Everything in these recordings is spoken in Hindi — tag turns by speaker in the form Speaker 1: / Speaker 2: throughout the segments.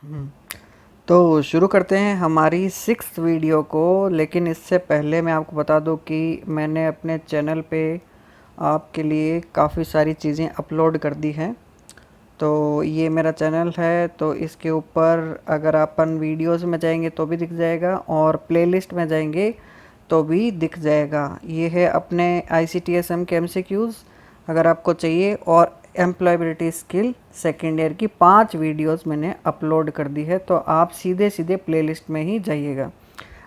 Speaker 1: हम्म, तो शुरू करते हैं हमारी 6th वीडियो को। लेकिन इससे पहले मैं आपको बता दूं कि मैंने अपने चैनल पे आपके लिए काफ़ी सारी चीज़ें अपलोड कर दी हैं। तो ये मेरा चैनल है, तो इसके ऊपर अगर अपन वीडियोस में जाएंगे तो भी दिख जाएगा और प्लेलिस्ट में जाएंगे तो भी दिख जाएगा। ये है अपने ICTSM के MCQs अगर आपको चाहिए, और एम्प्लॉयबिलिटी स्किल सेकेंड ईयर की 5 वीडियोस मैंने अपलोड कर दी है, तो आप सीधे सीधे प्लेलिस्ट में ही जाइएगा।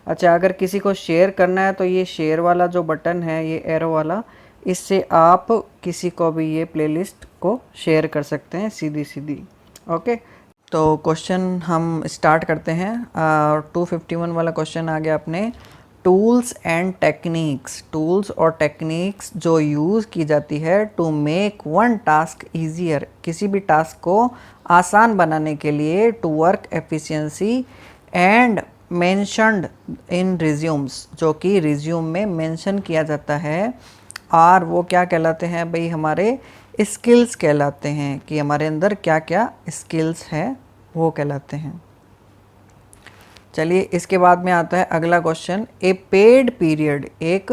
Speaker 1: अच्छा, अगर किसी को शेयर करना है तो ये शेयर वाला जो बटन है, ये एरो वाला, इससे आप किसी को भी ये प्लेलिस्ट को शेयर कर सकते हैं सीधी सीधी। ओके, तो क्वेश्चन हम स्टार्ट करते हैं। 251 वाला क्वेश्चन आ गया अपने। टूल्स एंड टेक्निक्स, टूल्स और टेक्निक्स जो यूज़ की जाती है to make one task easier, किसी भी टास्क को आसान बनाने के लिए, to work efficiency and mentioned in resumes, जो कि रिज्यूम में मेंशन किया जाता है। और वो क्या कहलाते हैं भाई? हमारे स्किल्स कहलाते हैं, कि हमारे अंदर क्या क्या स्किल्स हैं वो कहलाते हैं। चलिए, इसके बाद में आता है अगला क्वेश्चन। ए पेड पीरियड, एक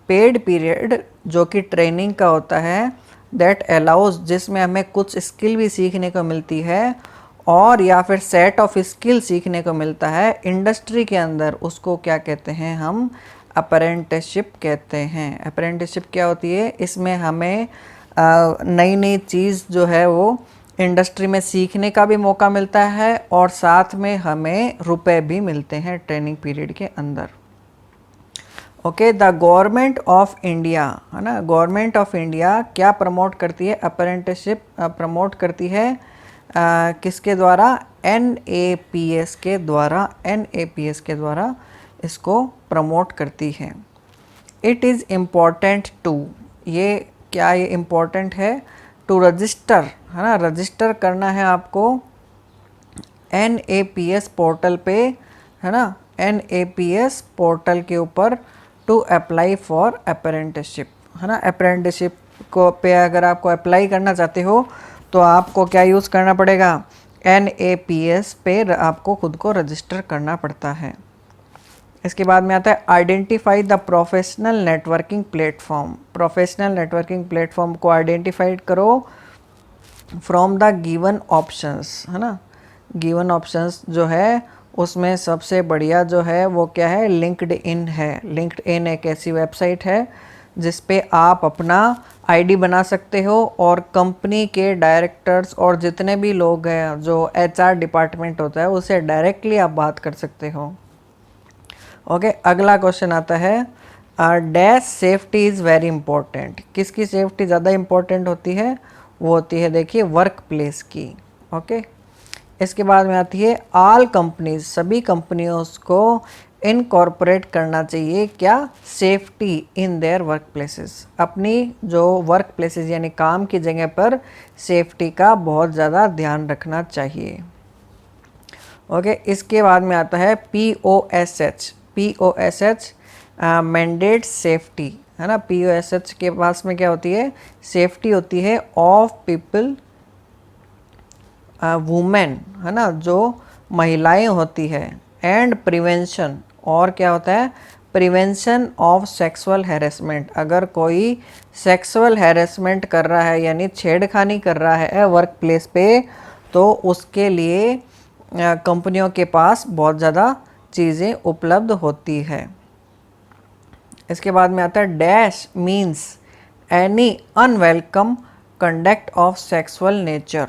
Speaker 1: पेड पीरियड जो कि ट्रेनिंग का होता है, दैट अलाउज, जिसमें हमें कुछ स्किल भी सीखने को मिलती है और या फिर सेट ऑफ स्किल सीखने को मिलता है इंडस्ट्री के अंदर, उसको क्या कहते हैं? हम अप्रेंटिसशिप कहते हैं। अप्रेंटिसशिप क्या होती है? इसमें हमें नई नई चीज़ जो है वो इंडस्ट्री में सीखने का भी मौका मिलता है और साथ में हमें रुपए भी मिलते हैं ट्रेनिंग पीरियड के अंदर। Okay, the government of India, है ना, गवर्नमेंट ऑफ इंडिया क्या प्रमोट करती है? अप्रेंटिसशिप प्रमोट करती है किसके द्वारा? NAPS के द्वारा, NAPS के द्वारा इसको प्रमोट करती है। इट इज़ इम्पॉर्टेंट टू, ये क्या, ये इम्पॉर्टेंट है टू रजिस्टर, है ना, रजिस्टर करना है आपको NAPS पोर्टल पे, है ना, NAPS पोर्टल के ऊपर, टू अप्लाई फॉर अप्रेंटिसशिप, है ना। अप्रेंटिसशिप को पे अगर आपको अप्लाई करना चाहते हो तो आपको क्या यूज़ करना पड़ेगा? NAPS पे आपको खुद को रजिस्टर करना पड़ता है। इसके बाद में आता है identify the professional networking platform. Professional networking platform को आइडेंटिफाइड करो फ्रॉम द गिवन ऑप्शंस, है ना। गिवन ऑप्शंस जो है उसमें सबसे बढ़िया जो है वो क्या है? लिंक्डइन है। लिंक्डइन एक ऐसी वेबसाइट है जिस पे आप अपना ID बना सकते हो और कंपनी के डायरेक्टर्स और जितने भी लोग हैं, जो HR डिपार्टमेंट होता है, उससे डायरेक्टली आप बात कर सकते हो। ओके, अगला क्वेश्चन आता है dash safety is very important. किसकी सेफ्टी ज़्यादा इंपॉर्टेंट होती है? वो होती है, देखिए, वर्क प्लेस की। ओके, इसके बाद में आती है ऑल कंपनीज, सभी कंपनियों को इनकॉर्पोरेट करना चाहिए क्या? Safety in their work places, अपनी जो वर्क प्लेसेस यानी काम की जगह पर सेफ्टी का बहुत ज़्यादा ध्यान रखना चाहिए। ओके, इसके बाद में आता है POSH। POSH मैंडेट सेफ्टी, है ना। POSH के पास में क्या होती है? सेफ्टी होती है ऑफ पीपल, वुमेन, है ना, जो महिलाएं होती है, एंड प्रिवेंशन, और क्या होता है? Prevention of sexual harassment. अगर कोई सेक्सुअल हैरेसमेंट कर रहा है यानी छेड़खानी कर रहा है वर्क प्लेस पे, तो उसके लिए कंपनियों के पास बहुत ज़्यादा चीज़ें उपलब्ध होती है। इसके बाद में आता है dash means any unwelcome conduct of sexual nature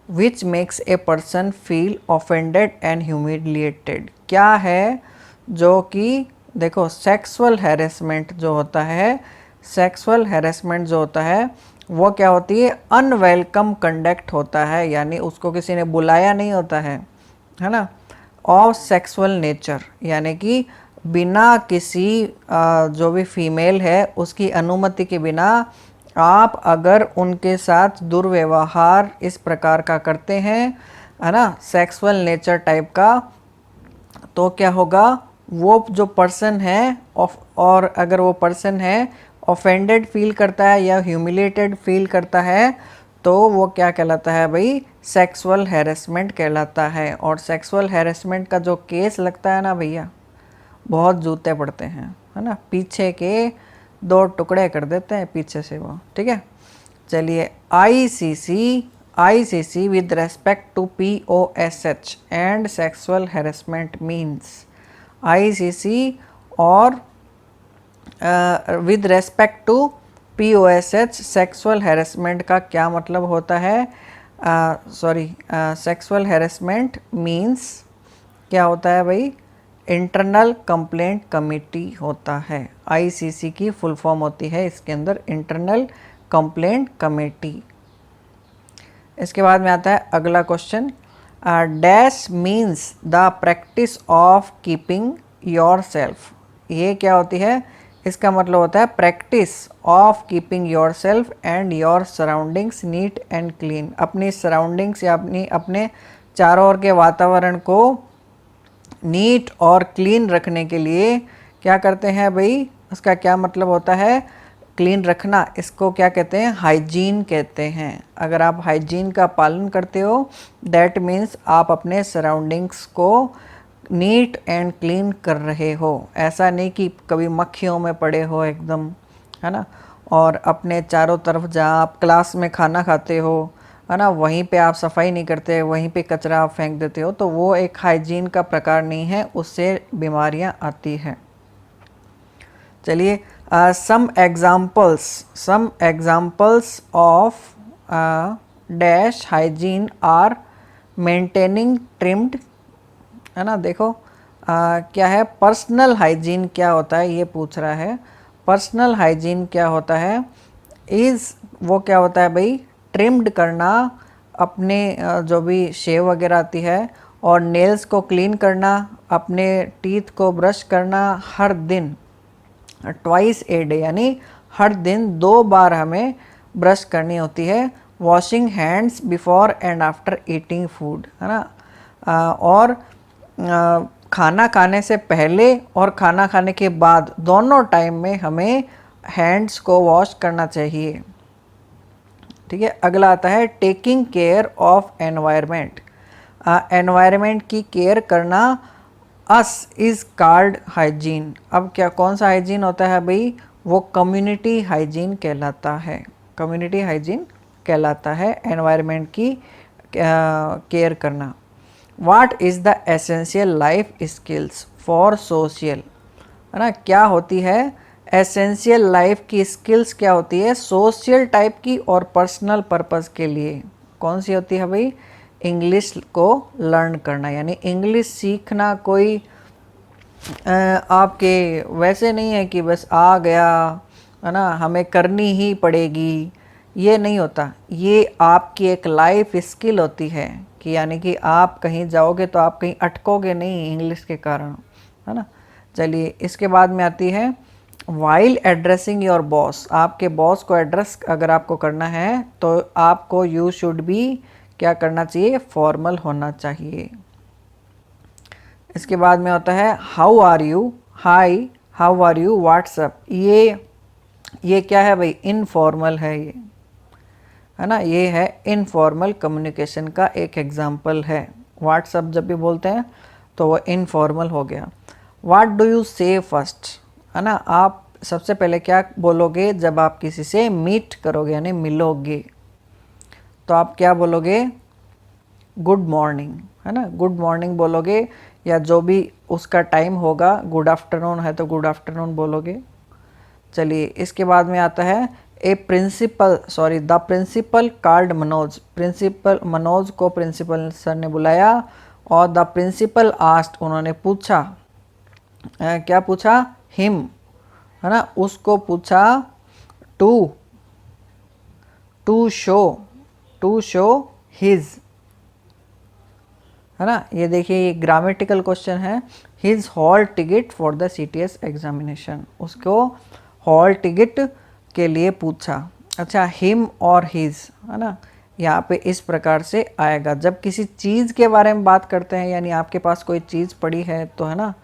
Speaker 1: which makes a person feel offended and humiliated. क्या है? जो कि देखो, सेक्सुअल हैरेसमेंट जो होता है, सेक्सुअल हैरेसमेंट जो होता है वो क्या होती है? अनवेलकम कंडक्ट होता है, यानी उसको किसी ने बुलाया नहीं होता है ना। ऑफ सेक्सुअल नेचर यानी कि बिना किसी जो भी फीमेल है उसकी अनुमति के बिना आप अगर उनके साथ दुर्व्यवहार इस प्रकार का करते हैं, है ना, सेक्सुअल नेचर टाइप का, तो क्या होगा? वो जो पर्सन है और अगर वो पर्सन है ऑफेंडेड फील करता है या ह्यूमिलेटेड फील करता है, तो वो क्या कहलाता है भाई, सेक्सुअल हैरेसमेंट कहलाता है। और सेक्सुअल हैरेसमेंट का जो केस लगता है ना भैया, बहुत जूते पड़ते हैं, है ना, पीछे के 2 टुकड़े कर देते हैं पीछे से वो, ठीक है। चलिए, ICC with respect to POSH and sexual harassment means, ICC और with respect to POSH sexual harassment का क्या मतलब होता है, सेक्सुअल हैरेसमेंट मीन्स क्या होता है भाई, इंटरनल कंप्लेंट कमेटी होता है। आईसीसी की फुल फॉर्म होती है इसके अंदर इंटरनल कंप्लेंट कमेटी। इसके बाद में आता है अगला question, dash means the practice of keeping your self. ये क्या होती है, इसका मतलब होता है practice of keeping your self and your surroundings neat and clean. अपनी सराउंडिंग्स या अपने चारों ओर के वातावरण को नीट और क्लीन रखने के लिए क्या करते हैं भाई, उसका क्या मतलब होता है, क्लीन रखना, इसको क्या कहते हैं, हाइजीन कहते हैं। अगर आप हाइजीन का पालन करते हो, दैट मीन्स आप अपने सराउंडिंग्स को नीट एंड क्लीन कर रहे हो। ऐसा नहीं कि कभी मक्खियों में पड़े हो एकदम, है ना, और अपने चारों तरफ जहाँ आप क्लास में खाना खाते हो, है ना, वहीं पे आप सफाई नहीं करते, वहीं पे कचरा आप फेंक देते हो, तो वो एक हाइजीन का प्रकार नहीं है, उससे बीमारियाँ आती हैं। चलिए, some examples of dash hygiene are maintaining trimmed, है ना। देखो क्या है, पर्सनल हाइजीन क्या होता है ये पूछ रहा है। पर्सनल हाइजीन क्या होता है, वो क्या होता है भाई, ट्रिम्ड करना, अपने जो भी शेव वगैरह आती है, और नेल्स को क्लीन करना, अपने टीथ को ब्रश करना हर दिन, ट्वाइस ए डे, यानी हर दिन 2 बार हमें ब्रश करनी होती है। Washing hands before and after eating food, है ना, और खाना खाने से पहले और खाना खाने के बाद दोनों टाइम में हमें हैंड्स को वॉश करना चाहिए, ठीक है। अगला आता है taking care of environment. Environment की केयर करना अस इज़ कॉल्ड हाइजीन। अब क्या, कौन सा हाइजीन होता है भाई, वो कम्युनिटी हाइजीन कहलाता है। कम्युनिटी हाइजीन कहलाता है एनवायरनमेंट की केयर करना। What is the essential life skills for social, है ना, क्या होती है एसेंशियल लाइफ की स्किल्स, क्या होती है सोशल टाइप की और पर्सनल पर्पस के लिए। कौन सी होती है भाई, इंग्लिश को लर्न करना, यानी इंग्लिश सीखना कोई आपके वैसे नहीं है कि बस आ गया, है ना, हमें करनी ही पड़ेगी, ये नहीं होता। ये आपकी एक लाइफ स्किल होती है कि यानी कि आप कहीं जाओगे तो आप कहीं अटकोगे नहीं इंग्लिश के कारण, है ना। चलिए, इसके बाद में आती है वाइल एड्रेसिंग योर बॉस। आपके बॉस को एड्रेस अगर आपको करना है तो आपको यू शुड बी क्या करना चाहिए, फॉर्मल होना चाहिए। इसके बाद में होता है how are you, hi, how are you, what's up. ये क्या है भाई, इनफॉर्मल है ये, है ना, ये है इनफॉर्मल कम्युनिकेशन का एक एग्जाम्पल है। व्हाट्सअप जब भी बोलते हैं तो वो इनफॉर्मल हो गया। व्हाट डू यू से फर्स्ट, है ना, आप सबसे पहले क्या बोलोगे जब आप किसी से मीट करोगे यानी मिलोगे, तो आप क्या बोलोगे, गुड मॉर्निंग, है ना, गुड मॉर्निंग बोलोगे, या जो भी उसका टाइम होगा, गुड आफ्टरनून है तो गुड आफ्टरनून बोलोगे। चलिए, इसके बाद में आता है the principal called Manoj. Principal Manoj को प्रिंसिपल सर ने बुलाया और द प्रिंसिपल आस्क्ड, उन्होंने पूछा, क्या पूछा, हिम, है ना, उसको पूछा टू शो हिज, है ना। ये देखिए, ये ग्रामेटिकल क्वेश्चन है। His hall ticket for the CTS examination, उसको हॉल टिकट के लिए पूछा। अच्छा, हिम और हिज, है ना, यहाँ पे इस प्रकार से आएगा। जब किसी चीज़ के बारे में बात करते हैं, यानी आपके पास कोई चीज़ पड़ी है तो, है ना,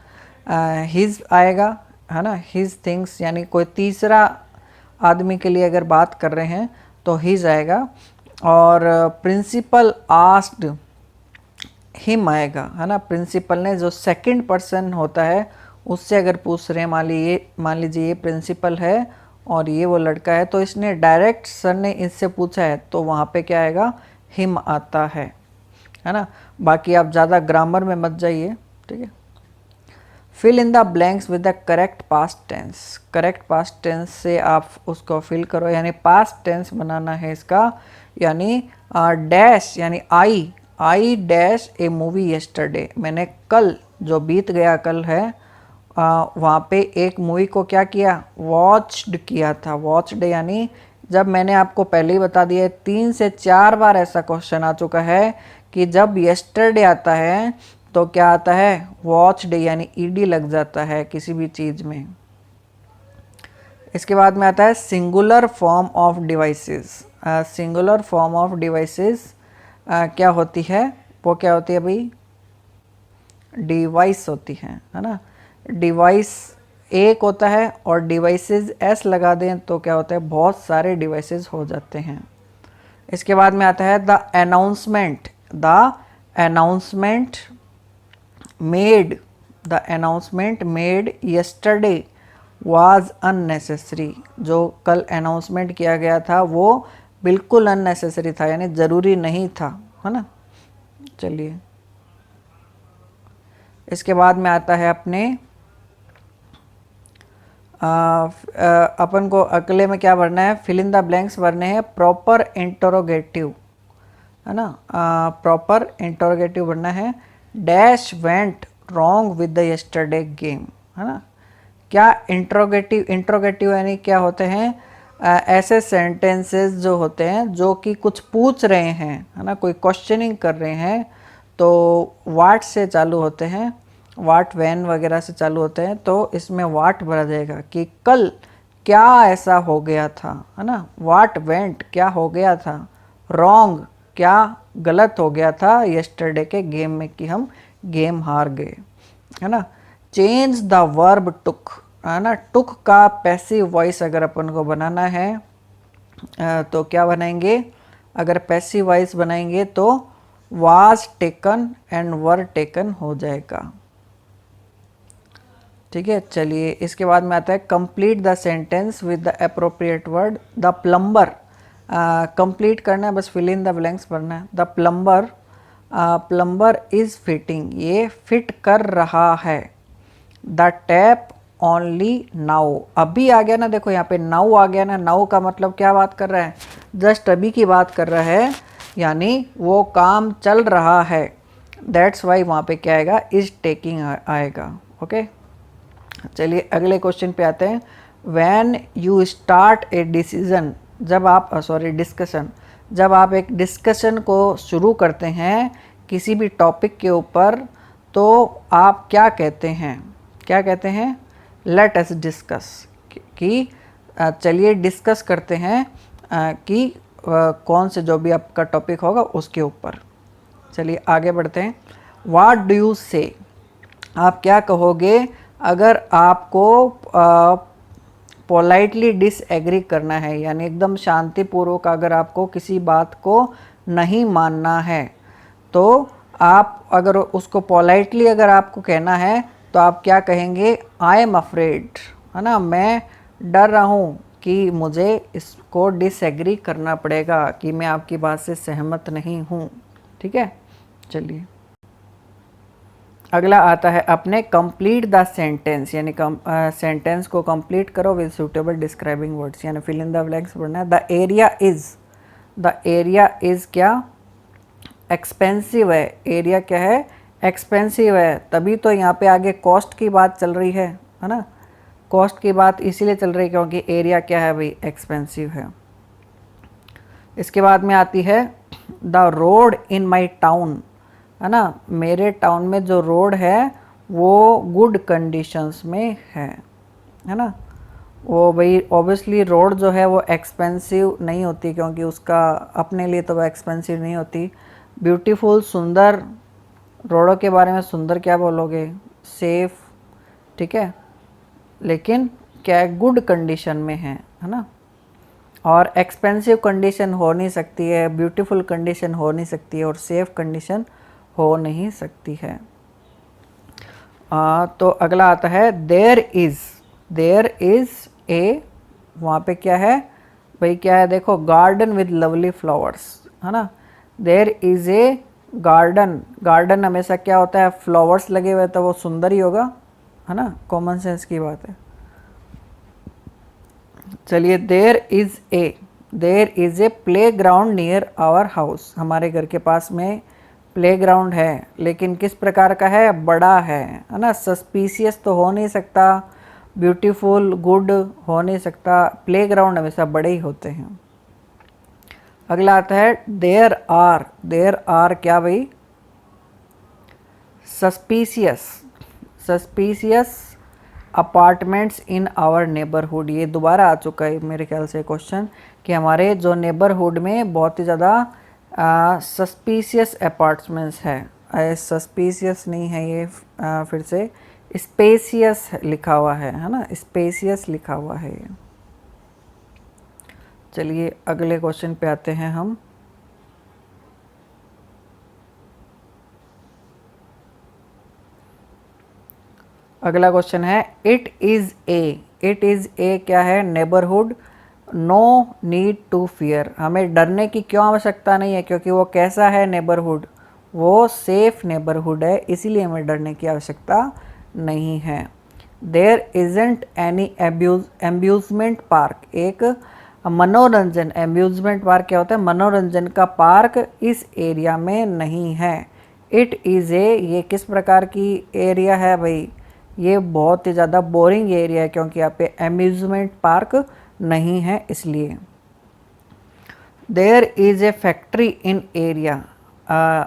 Speaker 1: हिज आएगा, है ना, हिज थिंग्स, यानी कोई तीसरा आदमी के लिए अगर बात कर रहे हैं तो हिज आएगा। और प्रिंसिपल आस्क्ड हिम आएगा, है ना। प्रिंसिपल ने, जो सेकंड पर्सन होता है उससे अगर पूछ रहे हैं, मान लीजिए ये प्रिंसिपल है और ये वो लड़का है, तो इसने डायरेक्ट सर ने इससे पूछा है तो वहाँ पे क्या आएगा, हिम आता है ना। बाकी आप ज़्यादा ग्रामर में मत जाइए, ठीक है। Fill in the blanks with the correct past tense. Correct past tense से आप उसको फिल करो, यानी पास्ट टेंस बनाना है इसका, यानी डैश, यानी I dash A movie yesterday. मैंने कल, जो बीत गया कल है, वहाँ पे एक मूवी को क्या किया, वॉच्ड किया था। वॉच्ड यानी, जब मैंने आपको पहले ही बता दिया 3 से 4 बार ऐसा क्वेश्चन आ चुका है कि जब येस्टरडे आता है तो क्या आता है, वॉच्ड, यानी ईडी लग जाता है किसी भी चीज़ में। इसके बाद में आता है singular form of devices. Singular form of devices क्या होती है, वो क्या होती है भाई, डिवाइस होती है ना। डिवाइस एक होता है और डिवाइसेस एस लगा दें तो क्या होता है, बहुत सारे डिवाइसेस हो जाते हैं। इसके बाद में आता है the announcement. The announcement made, the announcement made yesterday was unnecessary. जो कल अनाउंसमेंट किया गया था वो बिल्कुल अननेसेसरी था, यानी ज़रूरी नहीं था, है ना। चलिए, इसके बाद में आता है अपने अपन को अगले में क्या भरना है, फिल इन द ब्लैंक्स भरने हैं प्रॉपर इंटरोगेटिव, है ना। प्रॉपर इंटरोगेटिव भरना है। Dash went wrong with the yesterday game, है ना। क्या इंट्रोगेटिव यानी क्या होते हैं, ऐसे सेंटेंसेस जो होते हैं जो कि कुछ पूछ रहे हैं, है ना, कोई क्वेश्चनिंग कर रहे हैं, तो वाट से चालू होते हैं, वाट वैन वगैरह से चालू होते हैं, तो इसमें वाट भरा जाएगा कि कल क्या ऐसा हो गया था, है ना। वाट वेंट क्या हो गया था, रॉन्ग क्या गलत हो गया था येस्टरडे के गेम में, कि हम गेम हार गए, है ना। चेंज द वर्ब टुक, है ना। टुक का पैसिव वॉइस अगर अपन को बनाना है तो क्या बनाएंगे, अगर पैसिव वॉइस बनाएंगे तो was taken and were taken हो जाएगा, ठीक है। चलिए, इसके बाद में आता है complete the sentence with the appropriate word. The plumber, complete करना है, बस फिल इन द ब्लैंक्स भरना है। The plumber, plumber is fitting, ये फिट कर रहा है। द टैप ओनली नाउ, अभी आ गया ना, देखो यहाँ पे नाउ आ गया ना। नाउ का मतलब क्या बात कर रहा है, जस्ट अभी की बात कर रहा है, यानी वो काम चल रहा है। दैट्स वाई वहाँ पे क्या आएगा, इज टेकिंग आएगा, ओके। चलिए अगले क्वेश्चन पे आते हैं। When you start a decision, जब आप डिस्कशन, जब आप एक डिस्कशन को शुरू करते हैं किसी भी टॉपिक के ऊपर, तो आप क्या कहते हैं, क्या कहते हैं, लेट अस डिस्कस, कि चलिए डिस्कस करते हैं कि कौन से जो भी आपका टॉपिक होगा उसके ऊपर। चलिए आगे बढ़ते हैं। व्हाट डू यू से, आप क्या कहोगे अगर आपको पोलाइटली डिसएग्री करना है, यानी एकदम शांतिपूर्वक अगर आपको किसी बात को नहीं मानना है, तो आप अगर उसको पोलाइटली अगर आपको कहना है तो आप क्या कहेंगे, आई एम अफ्रेड, है ना, मैं डर रहा हूँ कि मुझे इसको डिसएग्री करना पड़ेगा, कि मैं आपकी बात से सहमत नहीं हूँ, ठीक है। चलिए अगला आता है अपने कंप्लीट द सेंटेंस, यानी सेंटेंस को कंप्लीट करो विद सुटेबल डिस्क्राइबिंग वर्ड्स, यानी फिल इन द ब्लैंक्स पढ़ना है। द एरिया इज़ क्या, एक्सपेंसिव है। एरिया क्या है, एक्सपेंसिव है, तभी तो यहाँ पे आगे कॉस्ट की बात चल रही है ना। कॉस्ट की बात इसीलिए चल रही है क्योंकि एरिया क्या है भाई, एक्सपेंसिव है। इसके बाद में आती है the road in my town, है ना, मेरे टाउन में जो रोड है वो गुड कंडीशंस में है ना। वो भाई ऑब्वियसली रोड जो है वो एक्सपेंसिव नहीं होती, क्योंकि उसका अपने लिए तो वो एक्सपेंसिव नहीं होती। ब्यूटीफुल, सुंदर, रोडों के बारे में सुंदर क्या बोलोगे, सेफ, ठीक है, लेकिन क्या गुड कंडीशन में है ना। और एक्सपेंसिव कंडीशन हो नहीं सकती है, ब्यूटीफुल कंडीशन हो नहीं सकती है और सेफ कंडीशन हो नहीं सकती है। तो अगला आता है देयर इज़ ए, वहाँ पे क्या है भाई, क्या है देखो, गार्डन विद लवली फ्लावर्स, है ना। There is a garden, garden हमेशा क्या होता है, फ्लावर्स लगे हुए तो वो सुंदर ही होगा, है ना, कॉमन सेंस की बात है। चलिए, there is a playground near our house, हमारे घर के पास में प्ले ग्राउंड है, लेकिन किस प्रकार का है, बड़ा है ना। सस्पिशियस तो हो नहीं सकता, ब्यूटीफुल गुड हो नहीं सकता, प्ले ग्राउंड हमेशा बड़े ही होते हैं। अगला आता है देयर आर क्या भाई, suspicious apartments in our neighbourhood. ये दोबारा आ चुका है मेरे ख्याल से क्वेश्चन कि हमारे जो नेबरहुड में बहुत ही ज़्यादा सस्पिशियस अपार्टमेंट्स है। सस्पिशियस नहीं है ये, फिर से स्पेसियस लिखा हुआ है ना, स्पेसियस लिखा हुआ है ये। चलिए अगले क्वेश्चन पे आते हैं हम। अगला क्वेश्चन है इट इज़ ए क्या है, neighbourhood, no need to fear, हमें डरने की क्यों आवश्यकता नहीं है, क्योंकि वो कैसा है नेबरहुड, वो सेफ नेबरहुड है, इसीलिए हमें डरने की आवश्यकता नहीं है। There isn't any amusement park, एक मनोरंजन, एम्यूजमेंट पार्क क्या होता है, मनोरंजन का पार्क इस एरिया में नहीं है। इट इज़ ए, ये किस प्रकार की एरिया है भाई, ये बहुत ही ज़्यादा बोरिंग एरिया है, क्योंकि यहाँ पे एम्यूजमेंट पार्क नहीं है इसलिए। There is a factory in area,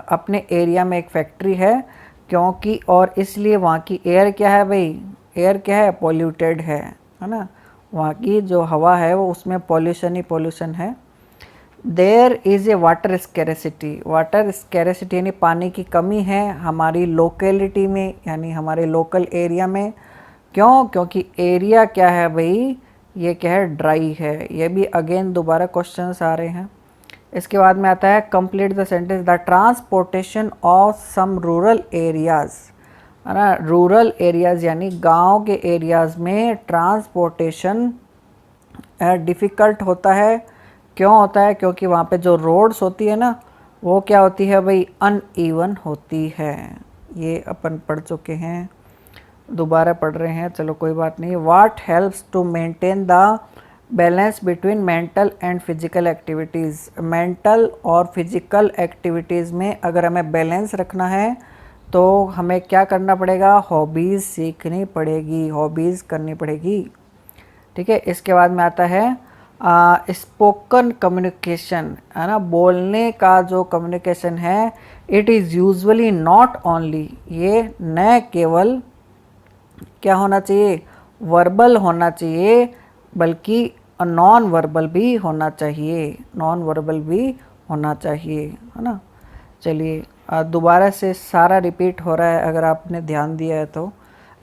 Speaker 1: अपने एरिया में एक फैक्ट्री है, क्योंकि और इसलिए वहाँ की एयर क्या है भाई, एयर क्या है, पॉल्यूटेड है ना, वहाँ की जो हवा है वो उसमें पॉल्यूशन ही पॉल्यूशन है। देयर इज़ ए वाटर स्कैरेसिटी यानी पानी की कमी है हमारी लोकेलिटी में, यानी हमारे लोकल एरिया में। क्यों, क्योंकि एरिया क्या है भाई, ये क्या है, ड्राई है। ये भी अगेन दोबारा क्वेश्चंस आ रहे हैं। इसके बाद में आता है complete the sentence, the transportation of some rural areas, है ना, रूरल एरियाज़ यानी गांव के एरियाज़ में ट्रांसपोर्टेशन डिफ़िकल्ट होता है। क्यों होता है, क्योंकि वहाँ पे जो रोड्स होती है ना, वो क्या होती है भाई, अनइवन होती है। ये अपन पढ़ चुके हैं, दोबारा पढ़ रहे हैं, चलो कोई बात नहीं। What helps to maintain the balance between mental and physical activities, mental और फिजिकल एक्टिविटीज़ में अगर हमें बैलेंस रखना है तो हमें क्या करना पड़ेगा, हॉबीज़ सीखनी पड़ेगी, हॉबीज़ करनी पड़ेगी, ठीक है। इसके बाद में आता है स्पोकन कम्युनिकेशन, है ना, बोलने का जो कम्युनिकेशन है, it is usually not only, ये न केवल क्या होना चाहिए, वर्बल होना चाहिए, बल्कि नॉन वर्बल भी होना चाहिए, नॉन वर्बल भी होना चाहिए, है ना। चलिए दोबारा से सारा रिपीट हो रहा है, अगर आपने ध्यान दिया है तो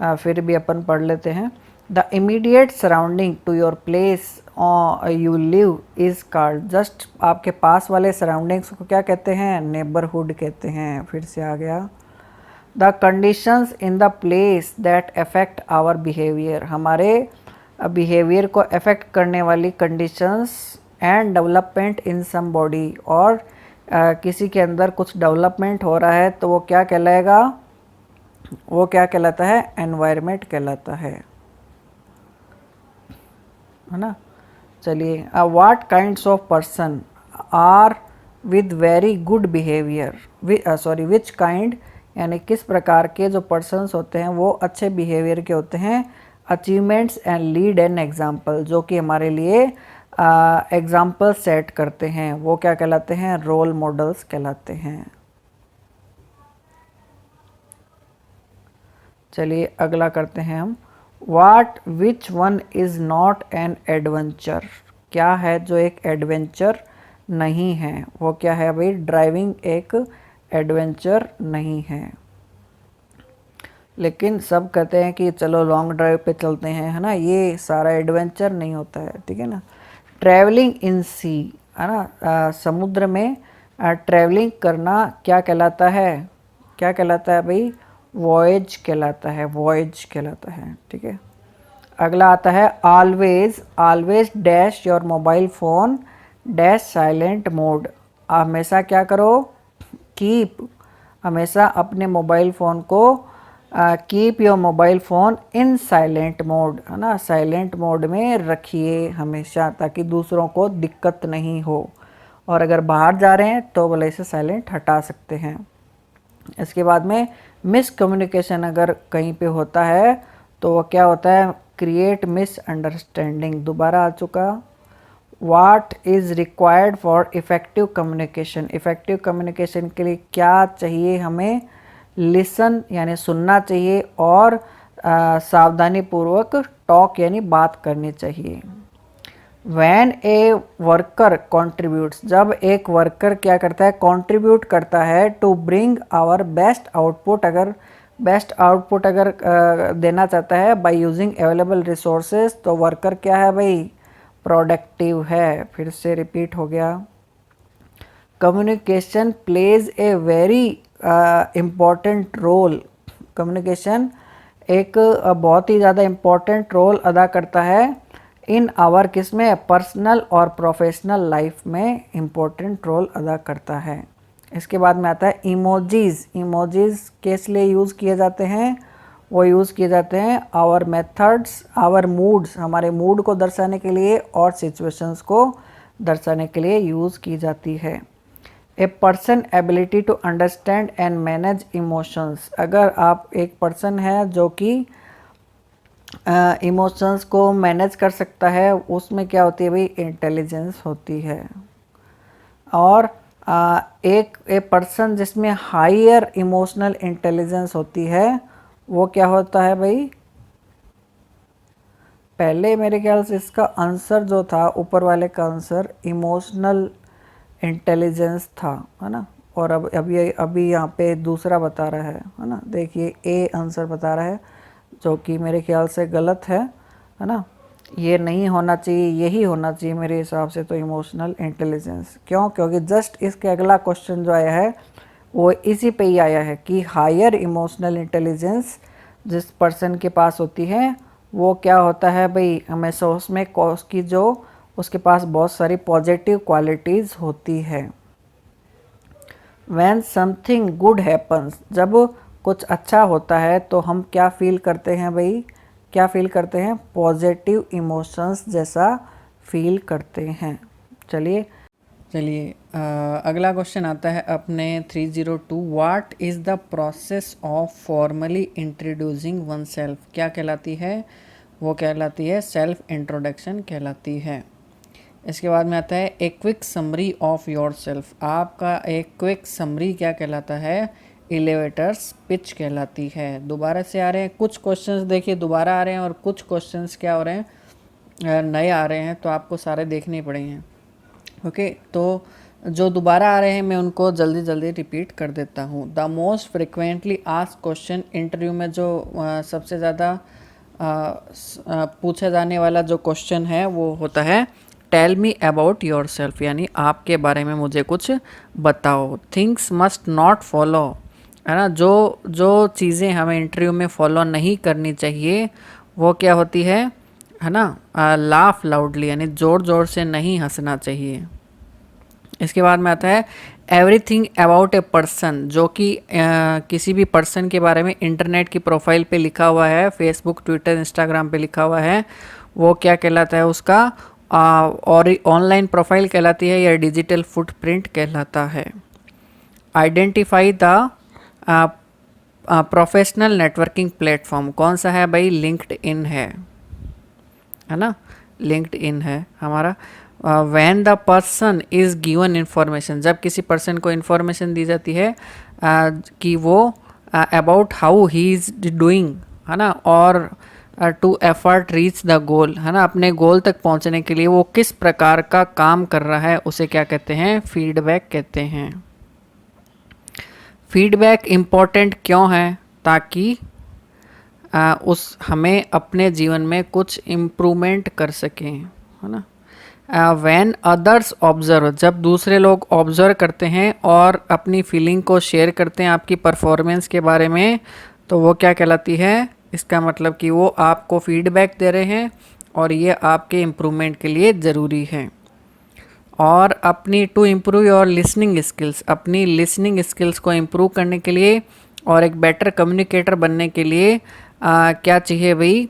Speaker 1: फिर भी अपन पढ़ लेते हैं। The immediate surrounding to your place you live is called, just आपके पास वाले सराउंडिंग्स को क्या कहते हैं, नेबरहुड कहते हैं। फिर से आ गया, the conditions in the place that affect our behaviour, हमारे बिहेवियर को अफेक्ट करने वाली conditions and development in somebody, और किसी के अंदर कुछ डेवलपमेंट हो रहा है तो वो क्या कहलाएगा, वो क्या कहलाता है, एनवायरनमेंट कहलाता है ना। चलिए, what kinds of person are with very good behaviour, which kind यानी किस प्रकार के जो पर्सन्स होते हैं वो अच्छे बिहेवियर के होते हैं, achievements and lead an example, जो कि हमारे लिए एग्जाम्पल सेट करते हैं, वो क्या कहलाते हैं, रोल मॉडल्स कहलाते हैं। चलिए अगला करते हैं हम, what which one is not an adventure, क्या है जो एक एडवेंचर नहीं है, वो क्या है भाई, ड्राइविंग एक एडवेंचर नहीं है। लेकिन सब कहते हैं कि चलो लॉन्ग ड्राइव पे चलते हैं, है ना, ये सारा एडवेंचर नहीं होता है, ठीक है ना। ट्रैवलिंग इन सी, है ना, समुद्र में ट्रैवलिंग करना क्या कहलाता है? क्या कहलाता है भाई? वॉयज कहलाता है, वॉयज कहलाता है। ठीक है, अगला आता है always, always dash your mobile phone dash silent mode. हमेशा क्या करो? कीप, हमेशा अपने मोबाइल फ़ोन को keep your mobile phone in silent mode, है ना, साइलेंट मोड में रखिए हमेशा, ताकि दूसरों को दिक्कत नहीं हो। और अगर बाहर जा रहे हैं तो भले इसे साइलेंट हटा सकते हैं। इसके बाद में मिसकम्युनिकेशन अगर कहीं पे होता है तो वो क्या होता है? Create misunderstanding. दोबारा आ चुका। What is required for effective communication, effective communication के लिए क्या चाहिए हमें? लिसन यानी सुनना चाहिए, और सावधानी पूर्वक टॉक यानी बात करनी चाहिए। वैन ए वर्कर कॉन्ट्रीब्यूट्स, जब एक वर्कर क्या करता है? कॉन्ट्रीब्यूट करता है to bring our best output, अगर बेस्ट आउटपुट अगर देना चाहता है बाय यूजिंग अवेलेबल रिसोर्सेज, तो वर्कर क्या है भाई? प्रोडक्टिव है। फिर से रिपीट हो गया। Communication plays a very important role, communication एक बहुत ही ज़्यादा इम्पॉर्टेंट रोल अदा करता है इन आवर, किस में? पर्सनल और प्रोफेशनल लाइफ में इम्पोर्टेंट रोल अदा करता है। इसके बाद में आता है इमोजीज़, इमोजीज़ किस लिए यूज़ किए जाते हैं? वो यूज़ किए जाते हैं आवर मेथड्स, आवर मूड्स, हमारे मूड को दर्शाने के लिए और सिचुएशंस को दर्शाने के लिए यूज़ की जाती है। A person ability to understand and manage emotions, अगर आप एक पर्सन है जो कि इमोशंस को मैनेज कर सकता है, उसमें क्या होती है भाई? इंटेलिजेंस होती है। और एक पर्सन जिसमें हायर इमोशनल इंटेलिजेंस होती है, वो क्या होता है भाई? पहले मेरे ख्याल से इसका आंसर जो था, ऊपर वाले का आंसर इमोशनल इंटेलिजेंस था, है ना। और अब अभी यहाँ पे दूसरा बता रहा है ना। देखिए ए आंसर बता रहा है, जो कि मेरे ख्याल से गलत है ना। ये नहीं होना चाहिए, यही होना चाहिए मेरे हिसाब से तो, इमोशनल इंटेलिजेंस। क्यों? क्योंकि जस्ट इसके अगला क्वेश्चन जो आया है वो इसी पे ही आया है कि हायर इमोशनल इंटेलिजेंस जिस पर्सन के पास होती है, वो क्या होता है भाई? हमेशा उसमें उसकी जो उसके पास बहुत सारी पॉजिटिव क्वालिटीज़ होती है। When समथिंग गुड हैपन्स, जब कुछ अच्छा होता है तो हम क्या फील करते हैं भाई? क्या फील करते हैं? पॉजिटिव इमोशंस जैसा फील करते हैं। चलिए अगला क्वेश्चन आता है अपने 302। What is the process of formally introducing one self, क्या कहलाती है? वो कहलाती है सेल्फ इंट्रोडक्शन कहलाती है। इसके बाद में आता है a quick summary of your self, आपका एक क्विक समरी क्या कहलाता है? एलिवेटर्स पिच कहलाती है। दोबारा से आ रहे हैं कुछ क्वेश्चंस, देखिए दोबारा आ रहे हैं, और कुछ क्वेश्चंस क्या हो रहे हैं? नए आ रहे हैं, तो आपको सारे देखने पड़ेंगे। ओके, तो जो दोबारा आ रहे हैं मैं उनको जल्दी जल्दी रिपीट कर देता हूँ। The most frequently asked question, interview में जो सबसे ज़्यादा पूछा जाने वाला जो क्वेश्चन है वो होता है tell me about yourself, यानी आपके बारे में मुझे कुछ बताओ। थिंग्स मस्ट नॉट फॉलो, है ना, जो चीज़ें हमें इंटरव्यू में फॉलो नहीं करनी चाहिए वो क्या होती है ना। लाफ लाउडली, यानी ज़ोर ज़ोर से नहीं हंसना चाहिए। इसके बाद में आता है एवरीथिंग अबाउट ए पर्सन, जो कि किसी भी पर्सन के बारे में इंटरनेट की प्रोफाइल पे लिखा हुआ है, फेसबुक, ट्विटर, इंस्टाग्राम पे लिखा हुआ है, वो क्या कहलाता है? उसका और ऑनलाइन प्रोफाइल कहलाती है या डिजिटल फुटप्रिंट कहलाता है। Identify the professional networking platform, कौन सा है भाई? लिंक्डइन है ना, लिंक्डइन है हमारा। When the person is given information, जब किसी पर्सन को इन्फॉर्मेशन दी जाती है कि वो about how he is doing, है ना, और to effort reach the goal, है ना, अपने गोल तक पहुंचने के लिए वो किस प्रकार का काम कर रहा है, उसे क्या कहते हैं? फीडबैक कहते हैं। फीडबैक इम्पॉर्टेंट क्यों है? ताकि हमें अपने जीवन में कुछ इम्प्रूवमेंट कर सकें, है ना। व्हेन अदर्स ऑब्जर्व, जब दूसरे लोग ऑब्जर्व करते हैं और अपनी फीलिंग को शेयर करते हैं आपकी परफॉर्मेंस के बारे में, तो वो क्या कहलाती है? इसका मतलब कि वो आपको फीडबैक दे रहे हैं और ये आपके इम्प्रूवमेंट के लिए ज़रूरी है। और अपनी to improve your listening skills, अपनी लिसनिंग स्किल्स को इम्प्रूव करने के लिए और एक बेटर कम्युनिकेटर बनने के लिए क्या चाहिए भाई?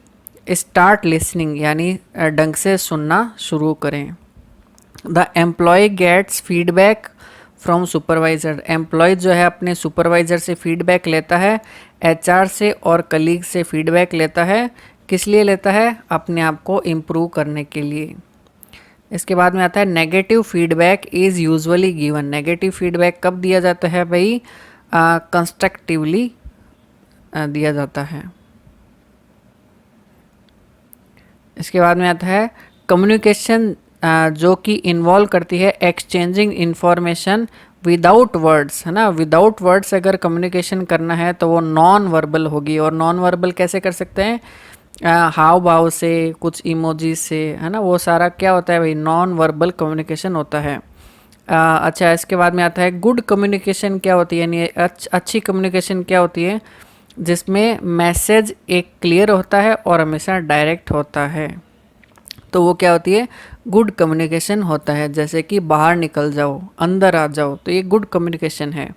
Speaker 1: स्टार्ट लिसनिंग, यानी ढंग से सुनना शुरू करें। The employee gets feedback from supervisor, employee जो है अपने सुपरवाइज़र से फीडबैक लेता है, एचआर से और कलीग से फीडबैक लेता है। किस लिए लेता है? अपने आप को इम्प्रूव करने के लिए। इसके बाद में आता है negative feedback is usually given, negative feedback कब दिया जाता है भाई? कंस्ट्रक्टिवली दिया जाता है। इसके बाद में आता है कम्युनिकेशन जो कि इन्वॉल्व करती है एक्सचेंजिंग इन्फॉर्मेशन विदाउट वर्ड्स, है ना। विदाउट वर्ड्स अगर कम्युनिकेशन करना है तो वो नॉन वर्बल होगी। और नॉन वर्बल कैसे कर सकते हैं? हाव भाव से, कुछ इमोजी से, है ना। वो सारा क्या होता है भाई? नॉन वर्बल कम्युनिकेशन होता है। अच्छा, इसके बाद में आता है गुड कम्युनिकेशन क्या होती है, यानी अच्छी कम्युनिकेशन क्या होती है? जिसमें मैसेज एक क्लियर होता है और हमेशा डायरेक्ट होता है, तो वो क्या होती है? गुड कम्युनिकेशन होता है। जैसे कि बाहर निकल जाओ, अंदर आ जाओ, तो ये गुड कम्युनिकेशन है।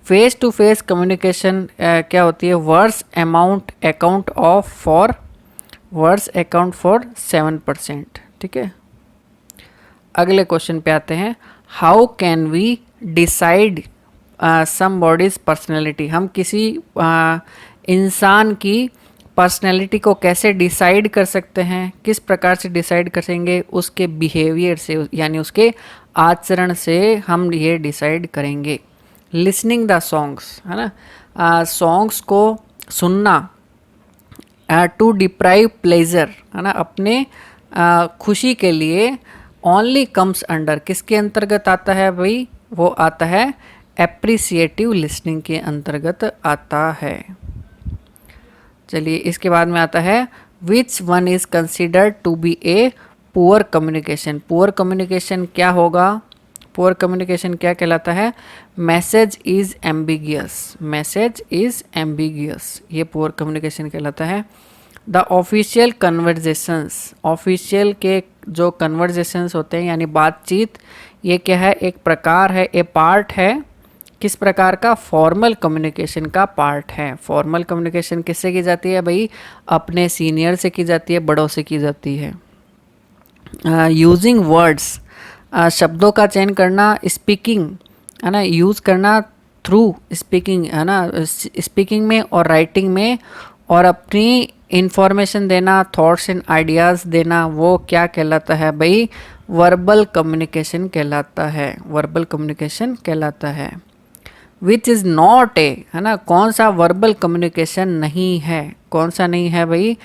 Speaker 1: फेस टू फेस कम्युनिकेशन क्या होती है? Words account for 7%। ठीक है, अगले क्वेश्चन पे आते हैं। How can we decide somebody's personality, हम किसी इंसान की पर्सनैलिटी को कैसे डिसाइड कर सकते हैं? किस प्रकार से डिसाइड करेंगे? उसके बिहेवियर से, यानी उसके आचरण से हम ये डिसाइड करेंगे। लिसनिंग द सॉन्ग्स, है ना, सॉन्ग्स को सुनना। टू डिप्राइव प्लेजर, है ना, अपने खुशी के लिए। ओनली कम्स अंडर, किसके अंतर्गत आता है भाई? वो आता है एप्रिसिएटिव लिसनिंग के अंतर्गत आता है। चलिए, इसके बाद में आता है which one is considered to be a poor communication. Poor communication क्या होगा? पुअर कम्युनिकेशन क्या कहलाता है? Message is ambiguous, message is ambiguous, ये पुअर कम्युनिकेशन कहलाता है। द ऑफिशियल कन्वर्जेशंस, ऑफिशियल के जो कन्वर्जेशंस होते हैं यानी बातचीत, ये क्या है? एक प्रकार है, ए पार्ट है। किस प्रकार का? फॉर्मल कम्युनिकेशन का पार्ट है। फॉर्मल कम्युनिकेशन किससे की जाती है भाई? अपने सीनियर से की जाती है, बड़ों से की जाती है। यूजिंग वर्ड्स, शब्दों का चयन करना। स्पीकिंग, है ना, यूज़ करना थ्रू स्पीकिंग, है ना, स्पीकिंग में और राइटिंग में। और अपनी इंफॉर्मेशन देना, थॉट्स एंड आइडियाज़ देना, वो क्या कहलाता है भाई? वर्बल कम्युनिकेशन कहलाता है, वर्बल कम्युनिकेशन कहलाता है। विच इज़ नॉट ए, है ना, कौन सा वर्बल कम्युनिकेशन नहीं है? कौन सा नहीं है भाई?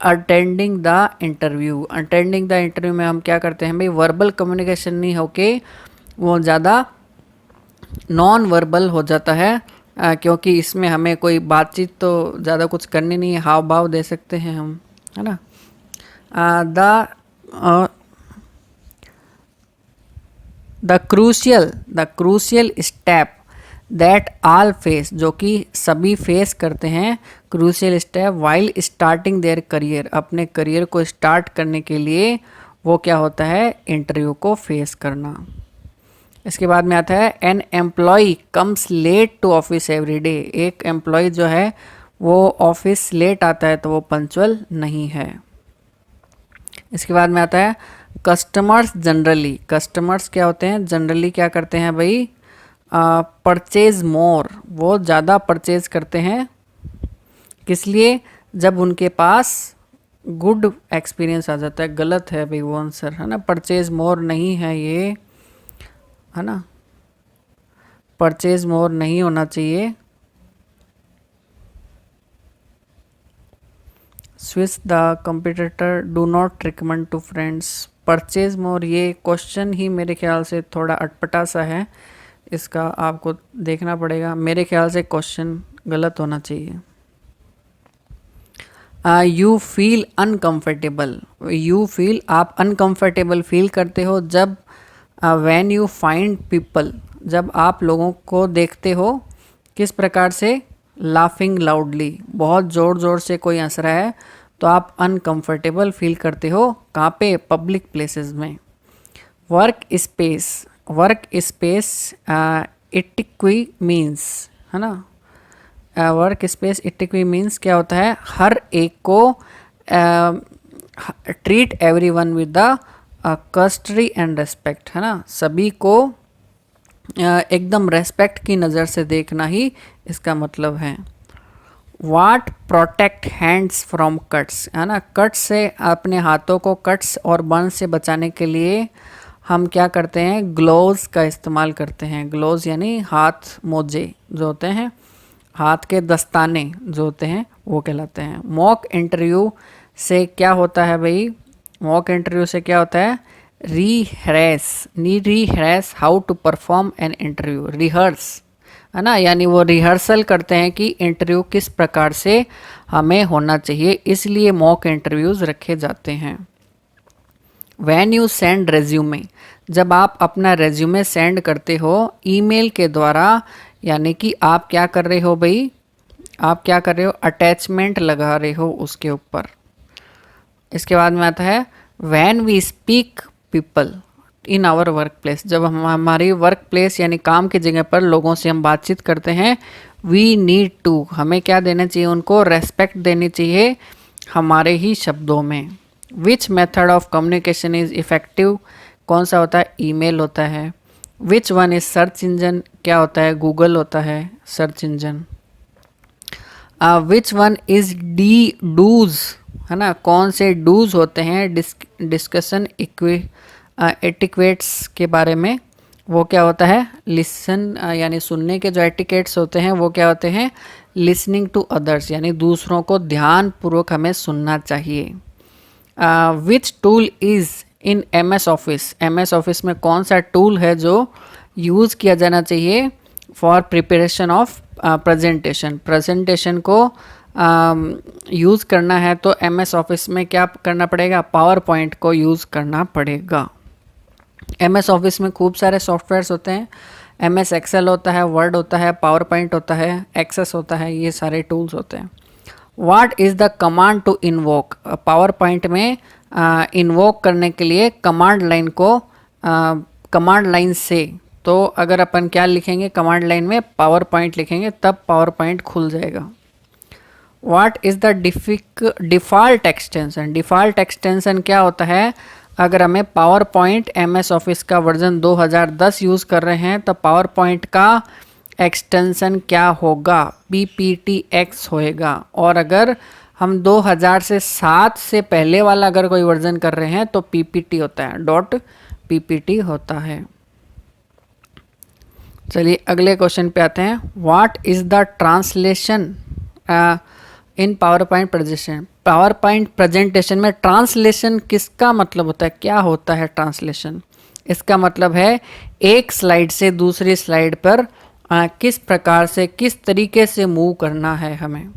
Speaker 1: Attending the interview, attending the interview में हम क्या करते हैं भाई? वर्बल कम्युनिकेशन नहीं होके वो ज़्यादा नॉन वर्बल हो जाता है, क्योंकि इसमें हमें कोई बातचीत तो ज़्यादा कुछ करनी नहीं है, हाव भाव दे सकते हैं हम, है ना। The crucial step that all face, जो कि सभी फेस करते हैं, crucial step while starting their career, अपने करियर को स्टार्ट करने के लिए वो क्या होता है? इंटरव्यू को फेस करना। इसके बाद में आता है an employee comes late to office every day, एक एम्प्लॉय जो है वो ऑफिस लेट आता है तो वो पंक्चुअल नहीं है। इसके बाद में आता है कस्टमर्स जनरली, कस्टमर्स क्या होते हैं? जनरली क्या करते हैं भाई? परचेज मोर, वो ज़्यादा परचेज करते हैं। किस लिए? जब उनके पास गुड एक्सपीरियंस आ जाता है। गलत है भाई वो आंसर, है ना, परचेज मोर नहीं है ये, है ना, परचेज मोर नहीं होना चाहिए। Switch the competitor do not recommend to friends, purchase more, ये क्वेश्चन ही मेरे ख्याल से थोड़ा अटपटा सा है, इसका आपको देखना पड़ेगा। मेरे ख्याल से क्वेश्चन गलत होना चाहिए। You feel uncomfortable, you feel आप अनकम्फर्टेबल फील करते हो जब व्हेन यू फाइंड पीपल, जब आप लोगों को देखते हो किस प्रकार से, लाफिंग लाउडली, बहुत ज़ोर ज़ोर से कोई हंस रहा है तो आप अनकम्फर्टेबल फील करते हो, कहाँ पे, पब्लिक प्लेसेस में। Work space, work space etiquette means, है ना, वर्क स्पेस इटिक्वी मीन्स क्या होता है, हर एक को treat everyone with the courtesy and respect, है ना, सभी को एकदम रेस्पेक्ट की नज़र से देखना ही इसका मतलब है। वाट प्रोटेक्ट हैंड्स फ्रॉम कट्स, है ना, कट्स से, अपने हाथों को कट्स और बर्न से बचाने के लिए हम क्या करते हैं, ग्लोव्स का इस्तेमाल करते हैं। ग्लोव्स यानी हाथ मोजे जो होते हैं, हाथ के दस्ताने जो होते हैं वो कहलाते हैं। मॉक इंटरव्यू से क्या होता है भाई, मॉक इंटरव्यू से क्या होता है, rehearse how to perform an interview, rehearse, है ना, यानी वो रिहर्सल करते हैं कि इंटरव्यू किस प्रकार से हमें होना चाहिए, इसलिए मॉक इंटरव्यूज़ रखे जाते हैं। व्हेन यू सेंड रेज्यूमे, जब आप अपना रेज्यूमे सेंड करते हो ईमेल के द्वारा, यानी कि आप क्या कर रहे हो भाई, आप क्या कर रहे हो, अटैचमेंट लगा रहे हो उसके ऊपर। इसके बाद में आता है when we speak people in our workplace, जब हम हमारी वर्क प्लेस यानी काम की जगह पर लोगों से हम बातचीत करते हैं, वी नीड टू, हमें क्या देना चाहिए, उनको रेस्पेक्ट देनी चाहिए हमारे ही शब्दों में। Which method of communication is effective, कौन सा होता है, ईमेल होता है। Which one is search engine, क्या होता है, गूगल होता है search engine. Which one is does, है ना, कौन से डूज होते हैं डिस्कशन एटिक्वेट्स के बारे में, वो क्या होता है, लिसन, यानी सुनने के जो एटिकेट्स होते हैं वो क्या होते हैं, लिसनिंग टू अदर्स, यानी दूसरों को ध्यानपूर्वक हमें सुनना चाहिए। Which tool is in MS office, MS office में कौन सा टूल है जो यूज़ किया जाना चाहिए for preparation of presentation, presentation को यूज़ करना है तो MS ऑफिस में क्या करना पड़ेगा, पावर पॉइंट को यूज़ करना पड़ेगा। MS ऑफिस में खूब सारे सॉफ्टवेयर्स होते हैं, MS एक्सेल होता है, वर्ड होता है, पावर पॉइंट होता है, एक्सेस होता है, ये सारे टूल्स होते हैं। What is the command to invoke, PowerPoint में इन्वोक करने के लिए कमांड लाइन को, कमांड लाइन से, तो अगर अपन क्या लिखेंगे कमांड लाइन में, पावर पॉइंट लिखेंगे तब पावर पॉइंट खुल जाएगा। What is the default extension, default extension क्या होता है, अगर हमें पावर पॉइंट MS ऑफिस का वर्जन 2010 यूज़ कर रहे हैं तो पावर पॉइंट का एक्सटेंशन क्या होगा, PPTX होएगा। और अगर हम 2007 से पहले वाला अगर कोई वर्जन कर रहे हैं तो PPT होता है, .PPT होता है। चलिए अगले क्वेश्चन पे आते हैं। What is the translation in power point presentation, PowerPoint presentation में ट्रांसलेशन किसका मतलब होता है, क्या होता है ट्रांसलेशन, इसका मतलब है एक स्लाइड से दूसरी स्लाइड पर किस प्रकार से, किस तरीके से मूव करना है हमें,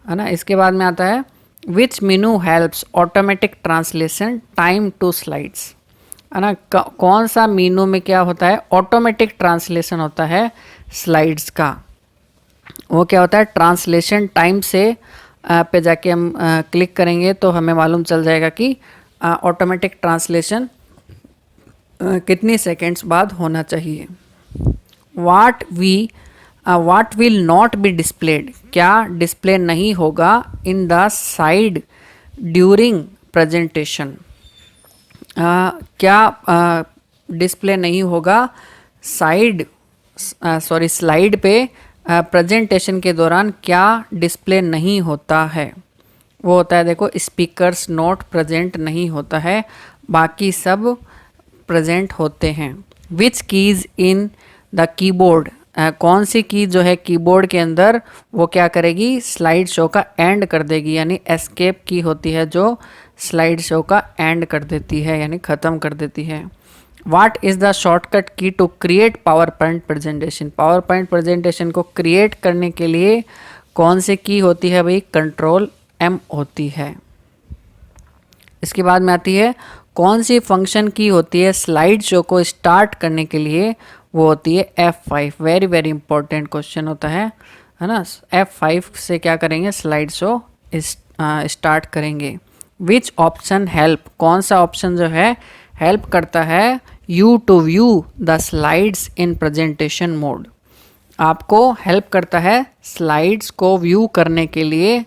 Speaker 1: है ना। इसके बाद में आता है which menu helps automatic translation time to slides, है ना, कौन सा मेनू में क्या होता है, ऑटोमेटिक ट्रांसलेशन होता है स्लाइड्स का, वो क्या होता है, ट्रांसलेशन टाइम से पे जाके हम क्लिक करेंगे तो हमें मालूम चल जाएगा कि ऑटोमेटिक ट्रांसलेशन कितनी सेकेंड्स बाद होना चाहिए। What will not be displayed, क्या डिस्प्ले नहीं होगा in the side during presentation, क्या डिस्प्ले नहीं होगा स्लाइड पे प्रेजेंटेशन के दौरान, क्या डिस्प्ले नहीं होता है, वो होता है देखो स्पीकर्स नोट प्रेजेंट नहीं होता है, बाकी सब प्रेजेंट होते हैं। विच कीज़ इन द कीबोर्ड, कौन सी की जो है कीबोर्ड के अंदर वो क्या करेगी, स्लाइड शो का एंड कर देगी, यानी एस्केप की होती है जो स्लाइड शो का एंड कर देती है, यानी ख़त्म कर देती है। What is the shortcut key to create PowerPoint presentation, PowerPoint presentation को क्रिएट करने के लिए कौन सी की होती है भाई, M होती है। इसके बाद में आती है कौन सी फंक्शन की होती है स्लाइड शो को स्टार्ट करने के लिए, वो होती है F5। Very very important question होता है ना। F5 से क्या करेंगे, स्लाइड शो स्टार्ट करेंगे। विच ऑप्शन हेल्प, कौन सा ऑप्शन जो है हेल्प करता है you to view the slides in presentation mode, आपको हेल्प करता है स्लाइड्स को व्यू करने के लिए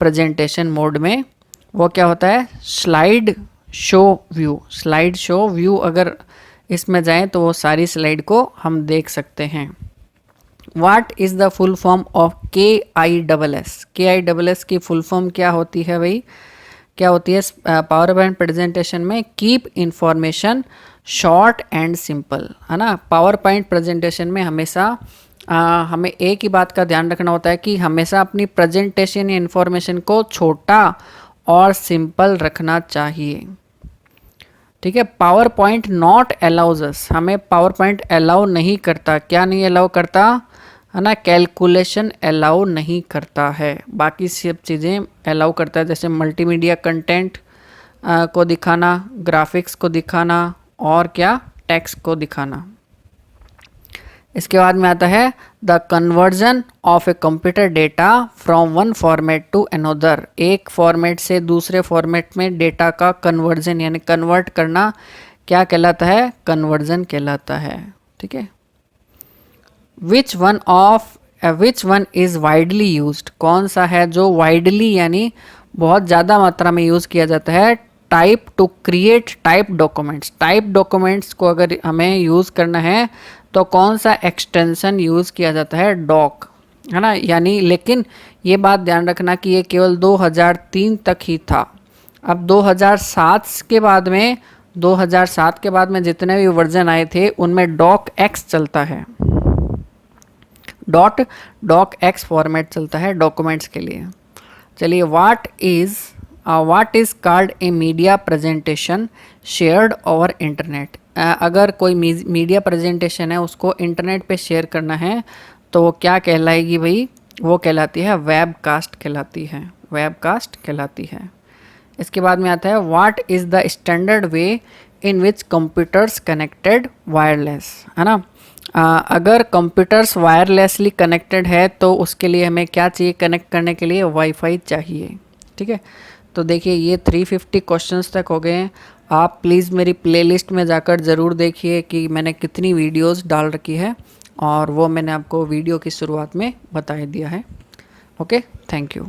Speaker 1: प्रेजेंटेशन मोड में। वो क्या होता है, slide show view. Slide show view अगर इसमें जाएं तो वो सारी स्लाइड को हम देख सकते हैं। What is the full form of KISS? KISS की फुल फॉर्म क्या होती है भाई, क्या होती है पावर पॉइंट प्रेजेंटेशन में? Keep information short and simple, है ना। पावर पॉइंट प्रेजेंटेशन में हमेशा हमें एक ही बात का ध्यान रखना होता है कि हमेशा अपनी प्रेजेंटेशन या इन्फॉर्मेशन को छोटा और सिंपल रखना चाहिए, ठीक है। Power point not allows us, हमें पावर पॉइंट अलाउ नहीं करता। क्या नहीं अलाउ करता, है ना, कैलकुलेशन अलाउ नहीं करता है, बाकी सब चीज़ें अलाउ करता है, जैसे मल्टीमीडिया कंटेंट को दिखाना, ग्राफिक्स को दिखाना और क्या, टेक्स्ट को दिखाना। इसके बाद में आता है the conversion of a computer data from one format to another, एक फॉर्मेट से दूसरे फॉर्मेट में डेटा का कन्वर्जन यानी कन्वर्ट करना क्या कहलाता है, कन्वर्जन कहलाता है, ठीक है। Which one is widely used, कौन सा है जो वाइडली यानी बहुत ज़्यादा मात्रा में यूज़ किया जाता है? Type two create type documents, type documents को अगर हमें यूज़ करना है तो कौन सा एक्सटेंशन यूज़ किया जाता है? डॉक, है ना। यानी लेकिन ये बात ध्यान रखना कि ये केवल 2003 तक ही था। अब 2007 के बाद में जितने भी वर्जन आए थे उनमें डॉक एक्स चलता है, डॉक एक्स फॉर्मेट चलता है डॉक्यूमेंट्स के लिए। चलिए, what is called a media presentation shared over internet, अगर कोई मीडिया प्रेजेंटेशन है उसको इंटरनेट पे शेयर करना है तो वो क्या कहलाएगी भाई, वो कहलाती है वेबकास्ट कहलाती है। इसके बाद में आता है what is the standard way in which computers connected wireless, है ना। अगर कंप्यूटर्स वायरलेसली कनेक्टेड है तो उसके लिए हमें क्या चाहिए, कनेक्ट करने के लिए वाईफाई चाहिए, ठीक है। तो देखिए ये 350 क्वेश्चंस तक हो गए हैं। आप प्लीज़ मेरी प्लेलिस्ट में जाकर ज़रूर देखिए कि मैंने कितनी वीडियोस डाल रखी है, और वो मैंने आपको वीडियो की शुरुआत में बता दिया है। Okay, thank you.